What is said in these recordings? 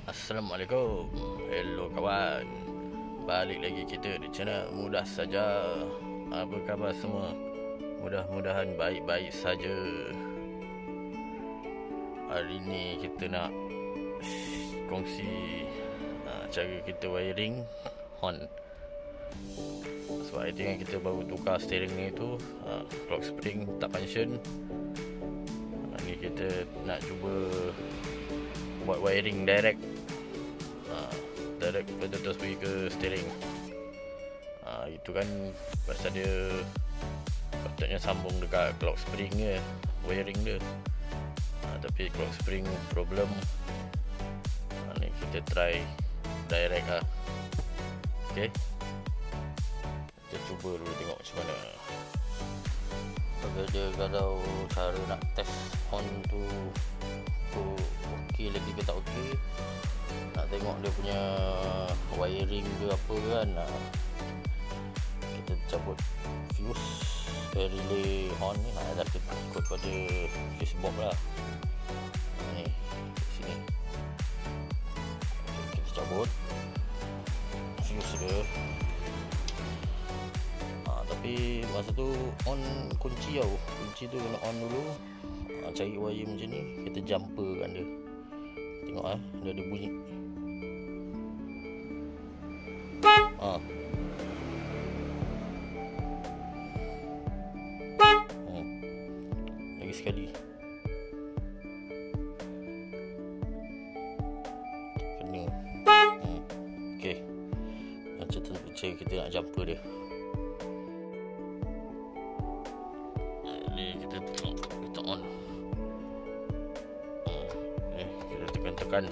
Assalamualaikum. Hello kawan. Balik lagi kita di channel Mudah Saja. Apa khabar semua? Mudah-mudahan baik-baik saja. Hari ni kita nak kongsi cara kita wiring horn. Sebab I tengok kita baru tukar steering ni tu, clock spring tak function. Ni kita nak cuba buat wiring direct terus pergi ke steering. Itu kan pasal dia patutnya sambung dekat clock spring dia, wiring dia. Tapi clock spring problem. Ni kita try direct lah. Okay, kita cuba dulu tengok macam mana. Okay, dia kalau cara nak test horn tu okey lagi ke tak okey, nak tengok dia punya wiring ke apa kan. Kita cabut fuse relay horn ni, dah kita ikut pada fuse box lah. Ni sini kita cabut fuse dia. Tapi masa tu on kunci tau, kunci tu kena on dulu. Cari wire macam ni, kita jumperkan dia. Tengok dia ada bunyi. Lagi sekali. Kena. Okey. Macam tu cara kita nak jumper dia. Ni kita tengok, kita on. Kita tekan.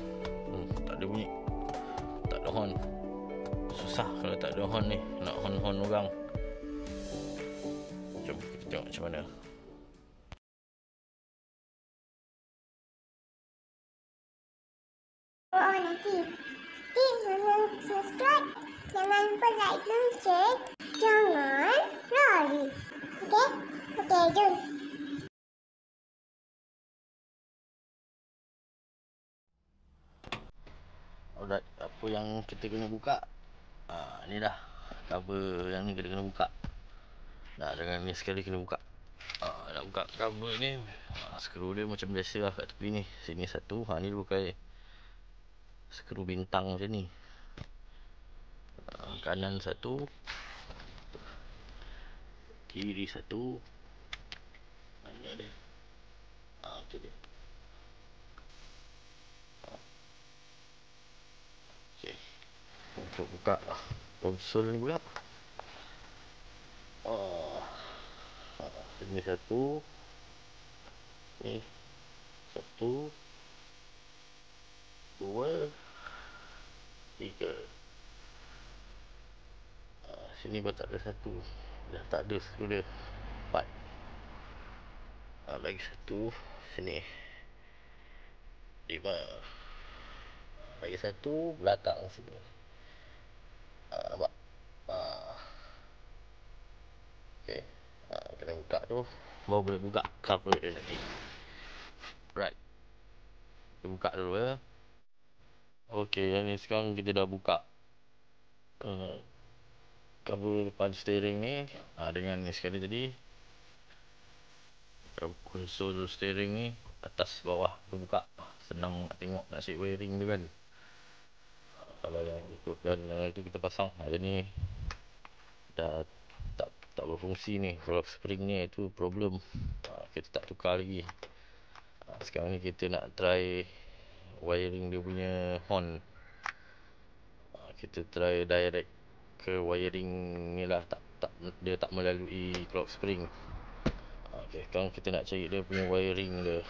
Tak ada bunyi, tak ada horn. Susah kalau tak ada horn ni, nak horn orang. Jom kita tengok macam mana. Nanti jangan subscribe, jangan lupa like dan share, jangan lari. Okey, jom. Alright, apa yang kita kena buka? Ni dah cover yang ni kita kena buka. Dengan ni sekali kena buka. Nak buka cover ni, skru dia macam biasa lah kat tepi ni. Sini satu, ni dia pakai skru bintang macam ni. Kanan satu, kiri satu. Ni dia. Tu dia. Okay, untuk buka konsol ni pula. Ini satu, ni satu, dua, tiga. Sini pun tak ada satu, dah tak ada skru dia. Empat. Lagi satu sini, lima. Lagi satu belakang sini. Nampak? Okay, kena buka tu baru boleh buka cover dia nanti. Right, kita buka dulu ya. Okay, yang ni sekarang kita dah buka cover depan steering ni. Dengan ni sekali tadi, konsol steering ni atas bawah terbuka. Senang nak tengok, nak set wiring tu kan. Kalau yang ikut dan itu kita pasang, ada ni dah tak berfungsi ni. Kalau spring ni itu problem. Kita tak tukar lagi. Sekarang ni kita nak try wiring dia punya horn. Kita try direct ke wiring ni lah, dia tak melalui clock spring. Okay, sekarang kita nak cari dia punya wiring dia.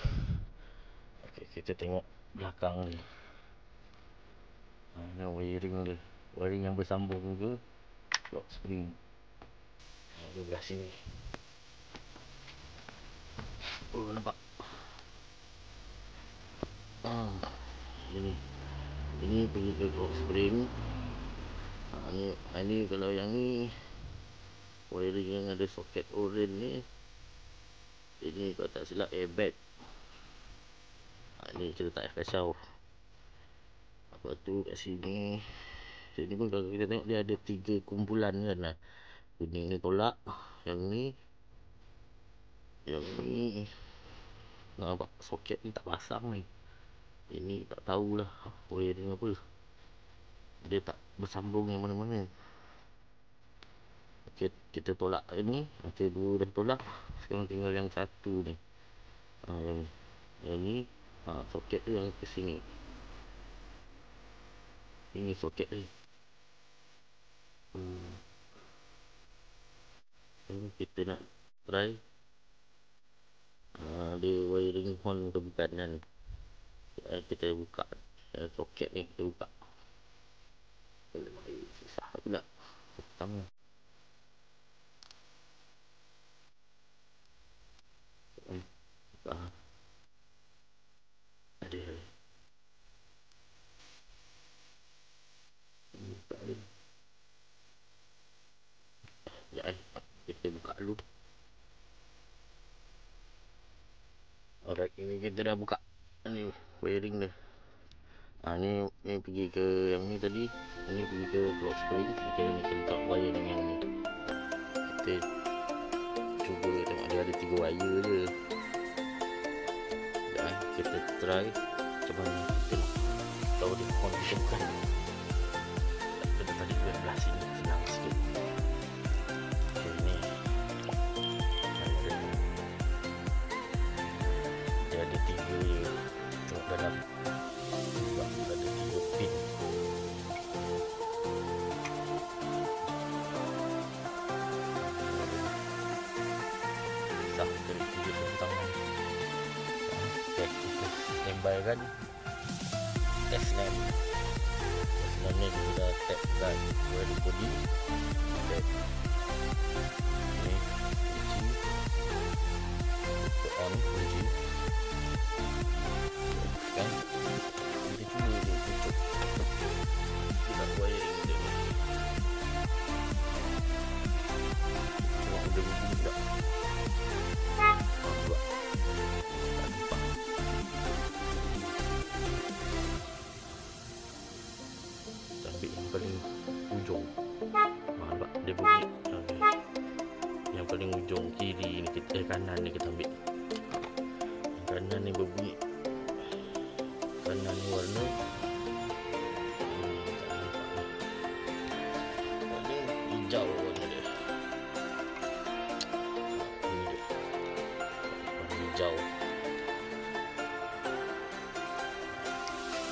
Okay, kita tengok belakang ni. Ni wiring dia, wiring yang bersambung ke clock spring. Dia belah sini. Nampak? Ini pergi ke clock spring. Ni kalau yang ni wiring yang ada soket orange ni, ini kalau tak silap airbag. Ni kita tak kacau. Lepas tu kat sini pun kalau kita tengok dia ada 3 kumpulan kan lah. Kuning ni tolak, yang ni nampak soket ni tak pasang ni. Ini tak tahulah wiring apa, dia tak bersambung yang mana-mana. Okay, kita tolak ni. Okay, 2 dah tolak. Sekarang tinggal yang 1 ni. Yang ni soket tu yang ke sini. Ini soket ni. Kita nak try dia wiring horn ke bukan kan. Kita buka soket ni, kita buka. Susah pula tangan. Ada buka ni. Kita buka dulu. Alright, ini kita dah buka. Ni wiring dia. Ni pergi ke yang ni tadi. Ini pergi ke clock spring. Kita ni letak wire dengan yang ni. Kita cuba tengok dia ada 3 wire je. Dan kita try macam mana kita nak tahu dia on ke bukan. Kita tadi ke belah sini senang sikit. Okay, ni dia ada 3 je. Tengok dalam. Sebab ada 3 pin. Sah dari 3 tentang. Okay, kita standby kan. Test lamp. Test lamp ni kita dah tap kan wiring body. Okay. Ni kunci. Kita on kunci. Kan. Kita cuba dia tutup. Kita wiring dia ni. Tengok dia bunyi tak. Buat. Tak nampak. Kita ambil yang paling ujung. Nampak dia bunyi. Yang paling ujung kiri ni kita, kanan ni kita ambil. Yang kanan ni berbunyi. Kanan ni warna hijau warna dia. Ini dia warna hijau.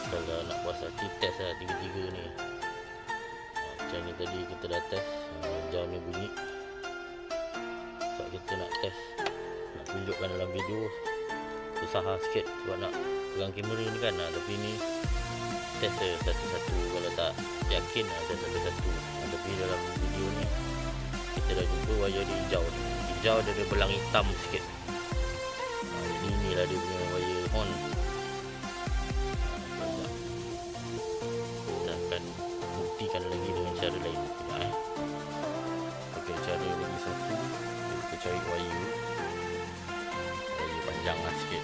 Kalau nak puas hati test lah 3 ni. Macam ni tadi kita dah test. Hijau ni bunyi. Sebab kita nak test, nak tunjukkan dalam video, susah sikit sebab nak pegang kamera ni kan. Tapi ni test satu-satu. Kalau tak yakin test satu-satu. Tapi dalam video ni kita dah jumpa wire dia hijau. Hijau dia ada belang hitam sikit. Jadi inilah dia punya wire horn. Kita akan buktikan lagi dengan cara lain. Okay, cara lagi satu, kita cari wire panjang lah sikit.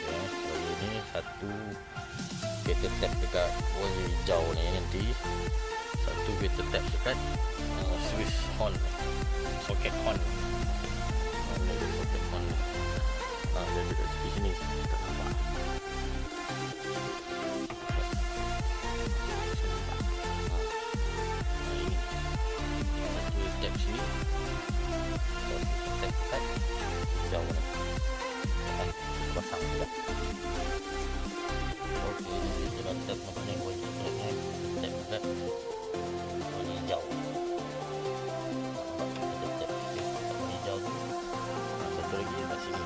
Wire ni satu kita tap dekat wire hijau ni nanti. Satu kita tap dekat switch horn, soket horn. Mana dia soket horn ni? Dia dekat sini. Tak nampak. Ini satu tap sini. Satu tap dekat hijau ni. Pasang sudah. Okey, kita dah tap macam ni. Tap dekat warna hijau. Kita tap warna hijau tu. Satu lagi dekat sini.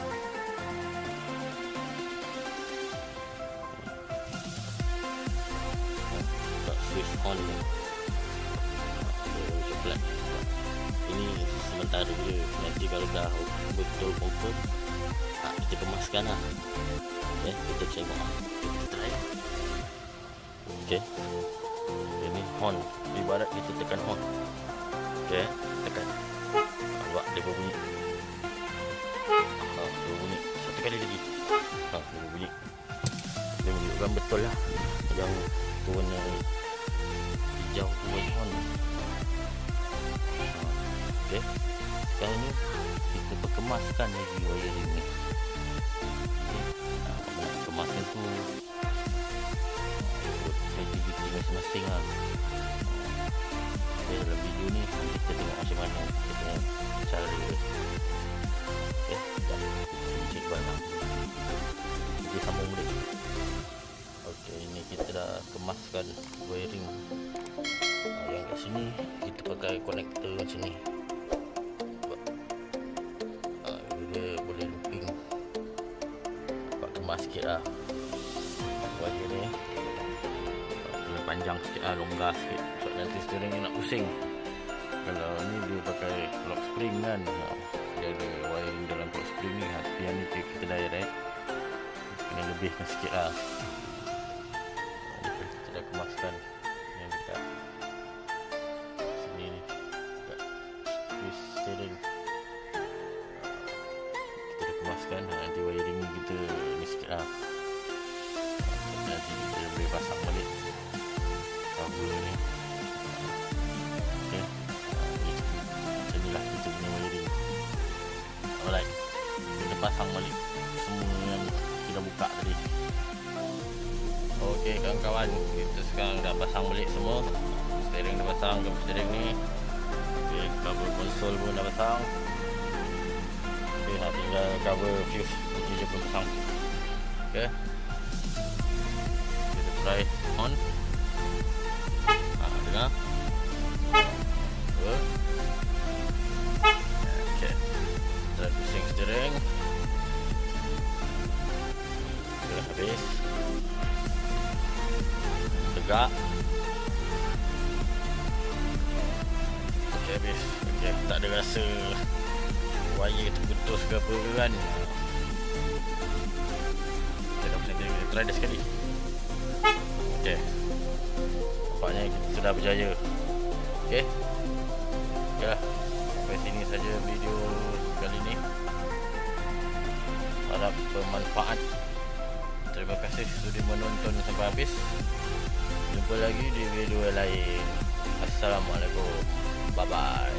Switch on ni. Coklat. Ini sementara je. Nanti kalau dah betul confirm, kita kemaskan lah. Okay, kita tengok lah. Kita try. Okay. Ini horn. Ibarat kita tekan horn. Okay, tekan. Nampak dia berbunyi. Berbunyi. Satu kali lagi. Dia berbunyi. Dia menunjukkan betul lah yang tu warna hijau tu white on. Okey, sekarang ni kita perkemaskan lagi wiring ni. Kemaskan tu ikut kreativiti masing-masing lah. Okay, dalam video ni kita tengok macam mana kita punya cara dia. Okay, dah kita cek barang. Kita sambung balik. Okay, ini kita dah kemaskan wiring. Yang kat sini kita pakai konektor macam ni. Dia boleh looping. Nampak kemas sikit lah wire ni. Kena panjang sikit lah, longgar sikit sebab nanti steering ni nak pusing. Kalau ni dia pakai lock spring kan, dia ada wiring dalam lock spring ni. Tapi yang ni kita direct, kena lebihkan sikit lah. Kita dah kemaskan yang dekat sini ni, dekat twist steering kita dah kemaskan. Nanti wiring ni kita ni sikit lah, nanti kita boleh pasang balik cover ni. Okay, macam ni lah kita punya wiring. Alright, kita pasang balik semua yang kita buka tadi. Ok kawan-kawan, kita sekarang dah pasang balik semua. Steering dah pasang, cover steering ni. Ok, cover konsol pun dah pasang. Ok, tinggal cover fuse kunci je pun pasang. Ok, kita try on. Dengar. Ok, try pusing steering. Ok, habis. Tegak. Ok, habis. Ok, tak ada rasa wire terputus ke apa kan. Kita dah pusing steering. Kita try dah sekali. Ok, nampaknya kita sudah berjaya. Ok, ya, sampai sini saja video kali ini. Harap bermanfaat. Terima kasih sudah menonton sampai habis. Jumpa lagi di video lain. Assalamualaikum. Bye bye.